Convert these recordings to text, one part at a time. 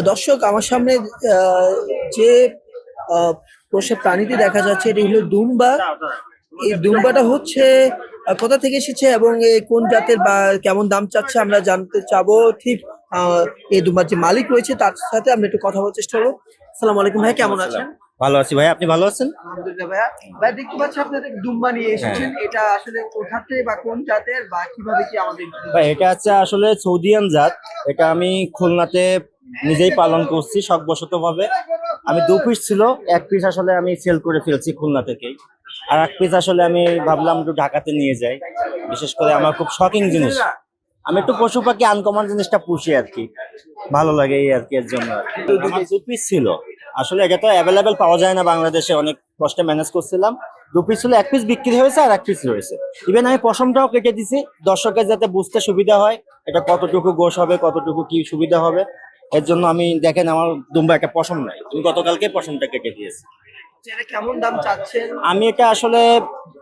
দর্শক, আমার সামনে যে পোষা প্রাণীটি দেখা যাচ্ছে এটি হলো দুম্বা। এই দুম্বাটা হচ্ছে কোথা থেকে এসেছে এবং কোন জাতের বা কেমন দাম চাচ্ছে আমরা জানতে চাবো। ঠিক এই দুম্বার যে মালিক রয়েছে তার সাথে আমরা একটু কথা বলার চেষ্টা করবো। আসসালামু আলাইকুম ভাই, কেমন আছেন? ভালো আছি ভাই, আপনি ভালো আছেন? আলহামদুলিল্লাহ ভাইয়া। ভাই, দেখতে পাচ্ছি আপনাদের দুম্বা নিয়ে এসেছেন, এটা আসলে কোথাতে বা কোন জাতের বা কিভাবে কি আমাদের ভাই এটা হচ্ছে আসলে সৌদিয়ান জাত। এটা আমি খুলনাতে নিজেই পালন করছি শখবশত ভাবে। আমি 2 পিস ছিল, 1 পিস আসলে আমি সেল করে ফেলছি খুলনা থেকেই, আর 1 পিস আসলে আমি ভাবলাম একটু ঢাকাতে নিয়ে যাই। বিশেষ করে আমার খুব শকিং জিনিস, আমি একটু পশু পাখি আনকমন জিনিসটা পুষি আর কি, ভালো লাগে এই আর কি, এর জন্য আমার 2 পিস ছিল। আসলে এটা তো অ্যাভেলেবেল পাওয়া যায় না বাংলাদেশে, অনেক কষ্টে ম্যানেজ করছিলাম। 2 পিস ছিল, 1 পিস বিক্রি হয়েছে আর 1 পিস রয়েছে। ইভেন আমি পশমটাও কেটে দিছি দর্শকের যাতে বুঝতে সুবিধা হয় এটা কতটুকু গোশ হবে, কতটুকু কি সুবিধা হবে। এর জন্য আমি দেখেন আমার দুম্বা একটা পশম নাই, আমি গতকালকে পশমটা কেটে দিয়েছি। এটা কেমন দাম চাচ্ছেন? আমি এটা আসলে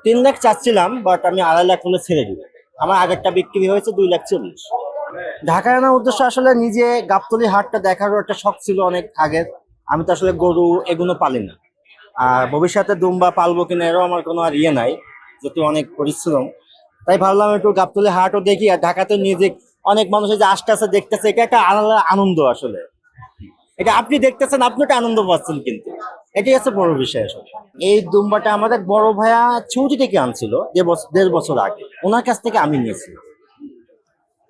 3 লাখ চাচ্ছিলাম, বাট আমি 2.5 লাখ হলে ছেড়ে দিব। আমার আগেরটা বিক্রি হয়েছে 2,40,000। ঢাকায় আনার উদ্দেশ্য আসলে নিজে গাবতলী হাটটা দেখারও একটা শখ ছিল অনেক আগের। আমি তো আসলে গরু এগুলো পালি না, আর ভবিষ্যতে দুম্বা পালবো কিনা এরও আমার কোনো আর ইয়ে নাই, যেহেতু অনেক পরিশ্রম। তাই ভাবলাম একটু গাবতলী হাটও দেখি, আর ঢাকাতে নিজে অনেক মানুষের যে আসতেছে দেখতেছে, এটা একটা আলাদা আনন্দ আসলে। এটা আপনি দেখতেছেন, আপনি একটা আনন্দ পাচ্ছেন, কিন্তু এটাই হচ্ছে বড় বিষয় আসলে। এই দুম্বাটা আমাদের বড় ভাইয়া সৌদি থেকে আনছিল 1.5 বছর আগে, ওনার কাছ থেকে আমি নিয়েছি।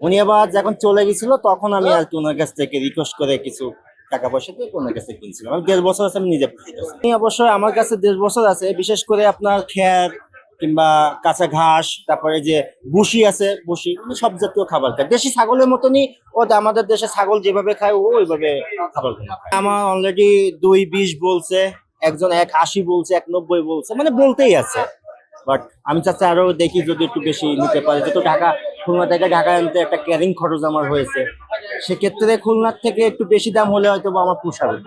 উনি আবার যখন চলে গেছিল তখন আমি আর কি ওনার কাছ থেকে রিকোয়েস্ট করে কিছু টাকা পয়সা দিয়ে ওনার কাছে কিনছিলাম। আমি 1.5 বছর আছে আমি নিজে পুষতেছি। আমি অবশ্যই আমার কাছে 1.5 বছর আছে, বিশেষ করে আপনার খ্যার কিংবা কাঁচা ঘাস, তারপরে যে বুসি আছে, বুসি সব জাতীয় খাবার খায়, দেশি ছাগলের মতনই ও আমাদের দেশে ছাগল যেভাবে খায় ও ওইভাবে খাবার খায়। আমার অলরেডি 2.20 বলছে, একজন 1.80 বলছে, 1.90 বলছে, মানে বলতেই আছে। বাট আমি চাচ্ছি আরো দেখি যদি একটু বেশি নিতে পারি, যেহেতু খুলনা থেকে ঢাকা আনতে একটা ক্যারিং খরচ আমার হয়েছে, সেক্ষেত্রে খুলনার থেকে একটু বেশি দাম হলে হয়তো আমার পোষাবে।